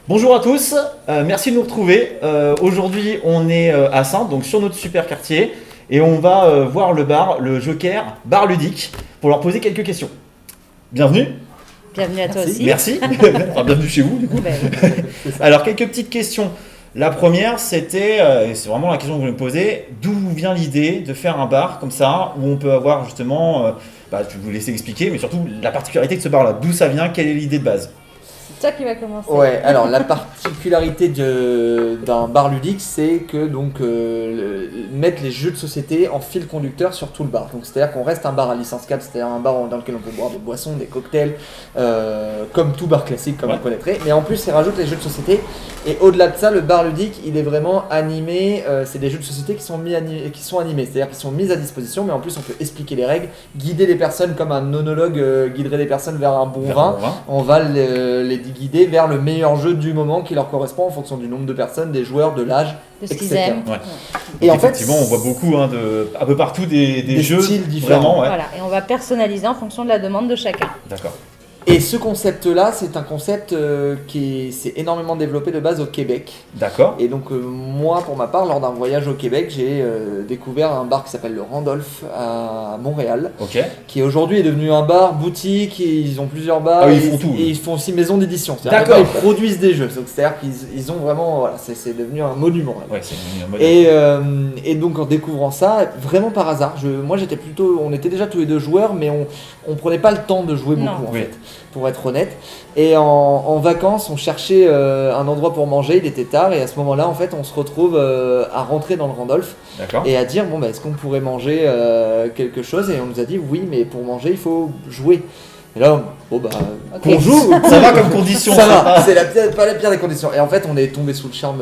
Bonjour à tous, merci de nous retrouver. Aujourd'hui, on est à Saintes, donc sur notre super quartier, et on va voir le bar, le Joker, bar ludique, pour leur poser quelques questions. Bienvenue. Bienvenue à toi aussi. Merci. Enfin, bienvenue chez vous, du coup. Alors, quelques petites questions. La première, c'était, et c'est vraiment la question que je voulais me poser, d'où vient l'idée de faire un bar comme ça, où on peut avoir justement, je vais vous laisser expliquer, mais surtout la particularité de ce bar-là, d'où ça vient, quelle est l'idée de base? C'est toi qui va commencer. Ouais, alors la particularité d'un bar ludique, c'est que mettre les jeux de société en fil conducteur sur tout le bar. Donc c'est-à-dire qu'on reste un bar à licence 4, c'est-à-dire un bar dans lequel on peut boire des boissons, des cocktails, comme tout bar classique, comme on connaîtrait. Mais en plus, il rajoute les jeux de société. Et au-delà de ça, le bar ludique, il est vraiment animé. C'est des jeux de société qui sont animés, c'est-à-dire qu'ils sont mis à disposition, mais en plus on peut expliquer les règles, guider les personnes comme un onologue guiderait les personnes vers un bon vin. On va les guider vers le meilleur jeu du moment qui leur correspond en fonction du nombre de personnes, des joueurs, de l'âge, de ce qu'ils etc. aiment. Ouais. Et en effectivement, on voit beaucoup un peu partout des jeux styles différents. Vraiment, ouais. Voilà, et on va personnaliser en fonction de la demande de chacun. D'accord. Et ce concept-là, c'est un concept qui s'est énormément développé de base au Québec. D'accord. Et donc moi, pour ma part, lors d'un voyage au Québec, j'ai découvert un bar qui s'appelle le Randolph à Montréal, Ok. qui aujourd'hui est devenu un bar, boutique, et ils ont plusieurs bars. Ah oui, et ils font tout. Et ils font aussi maison d'édition. D'accord. Ils produisent des jeux. Donc c'est-à-dire qu'ils ont vraiment, voilà, c'est devenu un monument. Ouais, c'est une mode. Et donc en découvrant ça, vraiment par hasard, moi j'étais plutôt, on était déjà tous les deux joueurs, mais on prenait pas le temps de jouer beaucoup en fait, pour être honnête. Et en vacances, on cherchait un endroit pour manger, il était tard, et à ce moment-là, en fait, on se retrouve à rentrer dans le Randolph et à dire est-ce qu'on pourrait manger quelque chose? Et on nous a dit oui, mais pour manger, il faut jouer. Et là, qu'on joue, Ça va comme condition. ça va, c'est pas la pire des conditions. Et en fait, on est tombé sous le charme.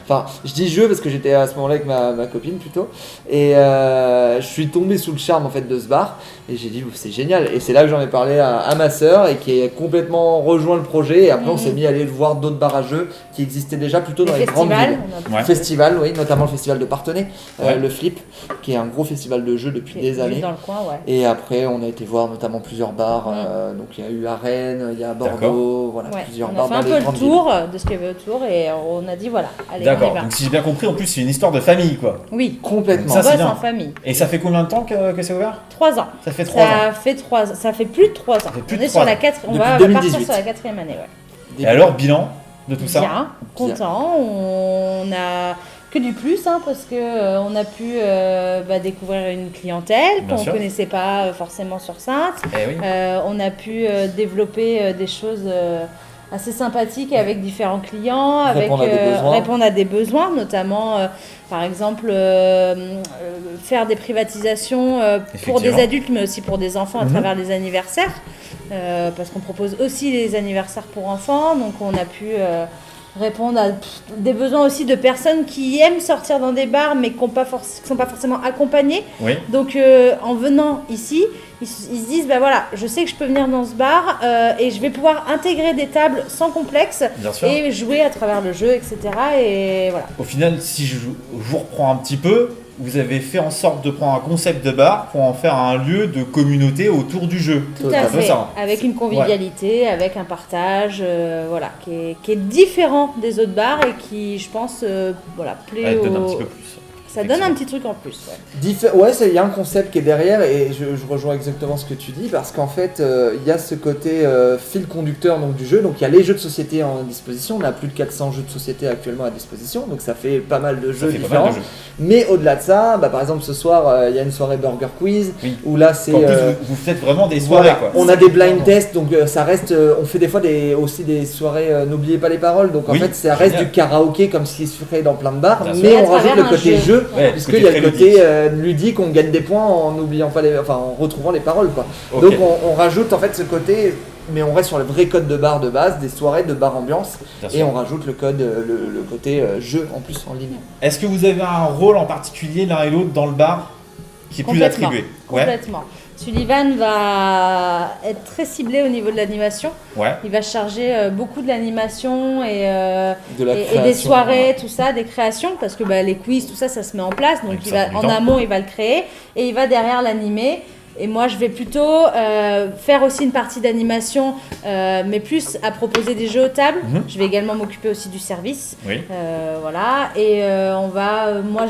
Enfin, je dis jeu parce que j'étais à ce moment-là avec ma copine plutôt. Et je suis tombé sous le charme en fait de ce bar. Et j'ai dit, c'est génial. Et c'est là que j'en ai parlé à ma sœur et qui a complètement rejoint le projet. Et après, on s'est mis à aller voir d'autres bars à jeux qui existaient déjà plutôt dans les grandes villes. Festival, oui, notamment le festival de Parthenay, le Flip, qui est un gros festival de jeux depuis des années. Dans le coin, Et après, on a été voir notamment plusieurs bars. Donc il y a eu à Rennes, il y a à Bordeaux, voilà, plusieurs bars. On a fait un peu le tour de ce qu'il y avait autour et on a dit voilà, allez, D'accord, on y va. donc si j'ai bien compris, en plus c'est une histoire de famille quoi. Oui, complètement. Ça, on c'est bosse bien. en famille. Et ça fait combien de temps que c'est ouvert? 3 ans. Ça fait 3 ans. Ça fait plus de 3 ans. fait plus On de est 3 sur la ans. 4, on Depuis va 2018. partir sur la 4e année. Et alors, bilan de tout ça? Bien, content. On a que du plus parce que on a pu découvrir une clientèle qu'on ne connaissait pas forcément sur Saintes. On a pu développer des choses assez sympathiques avec différents clients, répondre à des besoins, notamment par exemple faire des privatisations pour des adultes mais aussi pour des enfants à travers les anniversaires, parce qu'on propose aussi les anniversaires pour enfants, donc on a pu répondre à des besoins aussi de personnes qui aiment sortir dans des bars mais qui ne sont pas forcément accompagnées. Donc en venant ici, ils se disent voilà, je sais que je peux venir dans ce bar et je vais pouvoir intégrer des tables sans complexe et jouer à travers le jeu, etc. Et voilà. Au final, si je vous reprends un petit peu, vous avez fait en sorte de prendre un concept de bar pour en faire un lieu de communauté autour du jeu. Tout à fait, avec une convivialité, avec un partage, qui est différent des autres bars et qui, je pense, plaît donne un petit peu plus. Ça donne un petit truc en plus. Il y a un concept qui est derrière et je rejoins exactement ce que tu dis parce qu'en fait, il y a ce côté fil conducteur du jeu. Donc il y a les jeux de société en disposition. On a plus de 400 jeux de société actuellement à disposition. Donc ça fait pas mal de jeux différents. Mais au-delà de ça, par exemple ce soir, il y a une soirée Burger Quiz où là c'est... En plus, vous faites vraiment des soirées. On a des blind tests, donc ça reste... on fait des fois aussi des soirées N'oubliez pas les paroles. Donc en fait, ça reste du karaoké comme ce qui se ferait dans plein de bars. Mais on rajoute le côté jeu. Puisqu'il y a le côté ludique, on gagne des points en n'oubliant pas en retrouvant les paroles quoi. Donc on rajoute en fait ce côté, mais on reste sur le vrai code de bar de base, des soirées de bar ambiance, et on rajoute le code, le côté jeu en plus en ligne. Est-ce que vous avez un rôle en particulier l'un et l'autre dans le bar qui est plus attribué? Complètement. Sullivan va être très ciblé au niveau de l'animation. Il va charger beaucoup de l'animation et des soirées, tout ça, des créations, parce que les quiz, tout ça, ça se met en place. Donc en amont, il va le créer et il va derrière l'animer. Et moi, je vais plutôt faire aussi une partie d'animation, mais plus à proposer des jeux aux tables. Je vais également m'occuper aussi du service. Oui. Voilà. Et moi,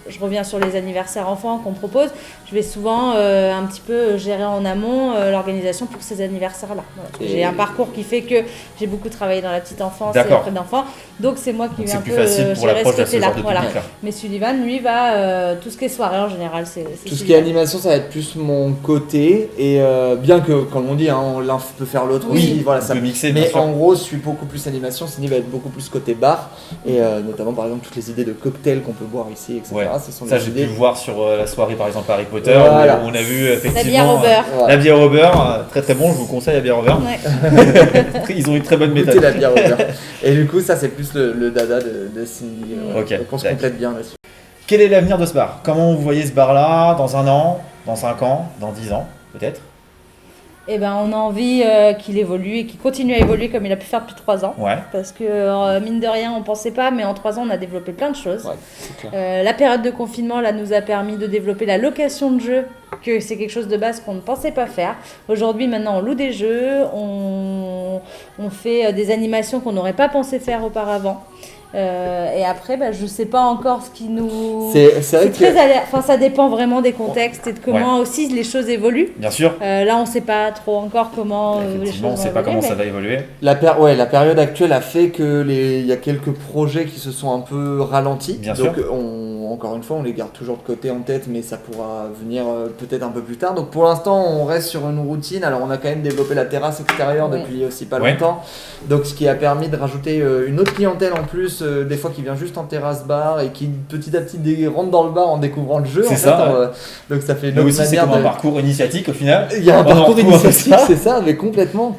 je reviens sur les anniversaires enfants qu'on propose. Je vais souvent un petit peu gérer en amont l'organisation pour ces anniversaires-là. Voilà. J'ai un parcours qui fait que j'ai beaucoup travaillé dans la petite enfance et auprès d'enfants. Donc, c'est moi qui vais un peu gérer ce côté-là. Voilà. Mais Sullivan, lui, va tout ce qui est soirée en général. C'est tout ce qui est animation, ça va être plus mon côté. Et bien que, comme on dit, l'un peut faire l'autre aussi. Voilà, ça peut mixer. Mais en gros, je suis beaucoup plus animation. Cindy va être beaucoup plus côté bar. Et notamment, par exemple, toutes les idées de cocktails qu'on peut boire ici, etc. Ouais. Ça, j'ai pu voir sur la soirée, par exemple, Harry Potter, voilà. où on a vu effectivement la bière au beurre. La bière au beurre, très très bon, je vous conseille la bière au beurre. Ouais. Ils ont une très bonne méthode. La bière au beurre. Et du coup, ça, c'est plus le dada de Cindy. Okay. Donc, on se complète bien là-dessus. Quel est l'avenir de ce bar? Comment vous voyez ce bar-là dans 1 an, dans 5 ans, dans 10 ans, peut-être? Eh ben, on a envie qu'il évolue et qu'il continue à évoluer comme il a pu faire depuis 3 ans. Ouais. Parce que mine de rien, on pensait pas, mais en 3 ans, on a développé plein de choses. Ouais, c'est clair. La période de confinement là, nous a permis de développer la location de jeux, que c'est quelque chose de base qu'on ne pensait pas faire. Aujourd'hui, maintenant, on loue des jeux, on fait des animations qu'on n'aurait pas pensé faire auparavant. Et après, je ne sais pas encore ce qui nous... C'est vrai que... ça dépend vraiment des contextes et de comment aussi les choses évoluent. Bien sûr. Là, on ne sait pas trop encore comment les choses vont évoluer. On ne sait pas comment ça va évoluer. La période actuelle a fait qu'il y a quelques projets qui se sont un peu ralentis. Bien donc, sûr. Encore une fois, on les garde toujours de côté en tête, mais ça pourra venir peut-être un peu plus tard. Donc pour l'instant, on reste sur une routine. Alors on a quand même développé la terrasse extérieure depuis aussi pas longtemps. Donc ce qui a permis de rajouter une autre clientèle en plus, des fois qui vient juste en terrasse bar et qui petit à petit rentre dans le bar en découvrant le jeu. C'est ça. Donc ça fait une autre manière c'est comme un parcours initiatique au final. Il y a un parcours initiatique, c'est ça, mais complètement.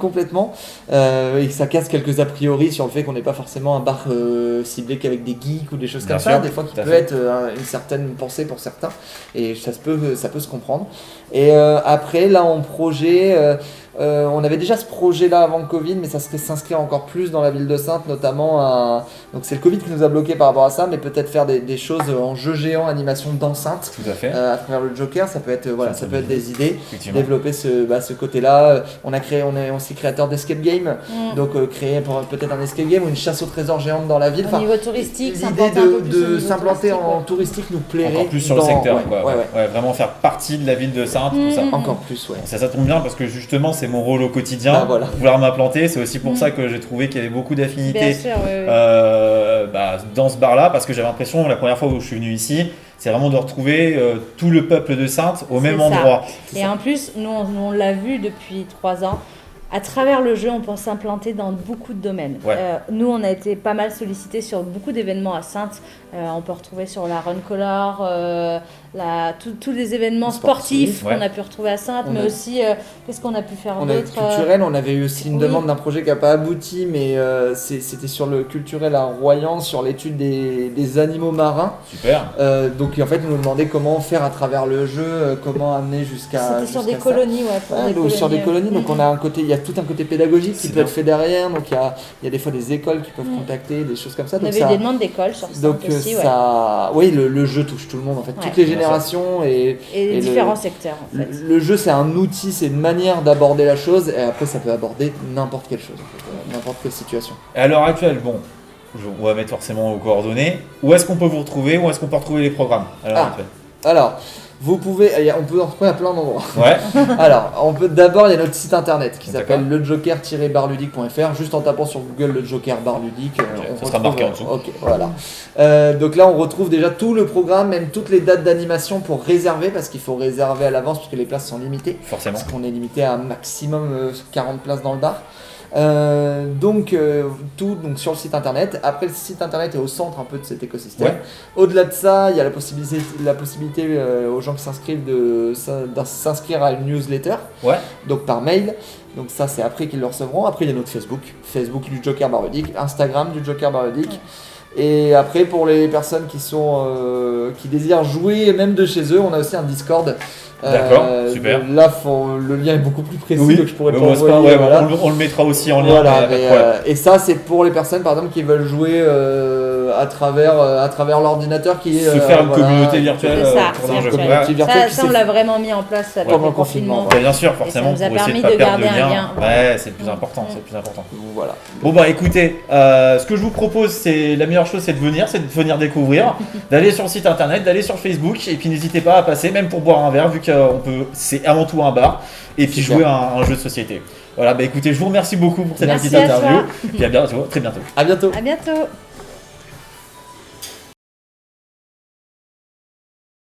Et ça casse quelques a priori sur le fait qu'on n'est pas forcément un bar ciblé qu'avec des geeks ou des choses comme ça. Des fois qui peut être une certaine pensée pour certains, et ça peut se comprendre. Et après, là, en projet, on avait déjà ce projet-là avant le Covid, mais ça serait s'inscrire encore plus dans la ville de Saintes, notamment donc c'est le Covid qui nous a bloqué par rapport à ça, mais peut-être faire des choses en jeu géant, animation d'enceinte. Tout à fait. À travers le Joker, ça peut être ça peut être des idées, développer ce côté-là. On est aussi créateur d'escape game, donc créer peut-être un escape game ou une chasse au trésor géante dans la ville. Au niveau touristique, l'idée de s'implanter en touristique nous plairait. Encore plus sur le secteur, vraiment faire partie de la ville de Saintes, tout ça. Encore plus, Ça tombe bien parce que justement c'est mon rôle au quotidien. Vouloir m'implanter, c'est aussi pour ça que j'ai trouvé qu'il y avait beaucoup d'affinités dans ce bar-là, parce que j'avais l'impression, la première fois où je suis venu ici, c'est vraiment de retrouver tout le peuple de Saintes au même endroit. Et en plus, nous on l'a vu depuis 3 ans. À travers le jeu, on peut s'implanter dans beaucoup de domaines. Nous, on a été pas mal sollicités sur beaucoup d'événements à Saintes. On peut retrouver sur la Run Color, tous les événements sportifs qu'on a pu retrouver à Saintes, mais aussi qu'est-ce qu'on a pu faire d'autre. Culturel, on avait eu aussi une demande d'un projet qui n'a pas abouti, mais c'était sur le culturel à Royan, sur l'étude des animaux marins. Super. Donc en fait, ils nous demandaient comment faire à travers le jeu, comment amener jusqu'à. C'était sur des colonies, sur des colonies. Donc on a un côté, il y a tout un côté pédagogique qui peut être fait derrière. Donc il y a des fois des écoles qui peuvent contacter, des choses comme ça. On avait eu des demandes d'écoles sur ça aussi. Le jeu touche tout le monde en fait, toutes les générations et différents secteurs en fait. Le jeu, c'est un outil, c'est une manière d'aborder la chose, et après ça peut aborder n'importe quelle chose, en fait, n'importe quelle situation. Et à l'heure actuelle, on va mettre forcément aux coordonnées. Où est-ce qu'on peut vous retrouver? Où est-ce qu'on peut retrouver les programmes à l'heure actuelle? Alors, on peut en retrouver à plein d'endroits. Ouais. Alors, d'abord, il y a notre site internet qui s'appelle lejoker-barludique.fr. Juste en tapant sur Google le Joker Bar Ludique, ça sera marqué en dessous. Voilà. Donc là, on retrouve déjà tout le programme, même toutes les dates d'animation pour réserver, parce qu'il faut réserver à l'avance puisque les places sont limitées. Forcément. Parce qu'on est limité à un maximum 40 places dans le bar. Tout sur le site internet. Après, le site internet est au centre un peu de cet écosystème. Au-delà de ça, il y a la possibilité aux gens qui s'inscrivent de s'inscrire à une newsletter, donc par mail. Donc ça, c'est après qu'ils le recevront. Après, il y a notre Facebook du Joker Bar Ludique, Instagram du Joker Bar Ludique. Et après, pour les personnes qui désirent jouer même de chez eux, on a aussi un Discord. D'accord, super. Là, le lien est beaucoup plus précis, donc je pourrais pas envoyer. On le mettra aussi en lien. Et ça, c'est pour les personnes, par exemple, qui veulent jouer à travers l'ordinateur qui est. Se faire une communauté virtuelle autour d'un jeu. Ça, on l'a vraiment mis en place avec le confinement. Bien sûr, forcément. Ça nous a permis de garder un lien. Ouais, c'est le plus important. Voilà. Bon, bah écoutez, ce que je vous propose, c'est la meilleure chose, c'est de venir découvrir, d'aller sur le site internet, d'aller sur Facebook, et puis n'hésitez pas à passer, même pour boire un verre, vu que c'est avant tout un bar, et puis jouer à un jeu de société. Voilà, bah écoutez, je vous remercie beaucoup pour cette petite interview. Et à bientôt, très bientôt. À bientôt. À bientôt.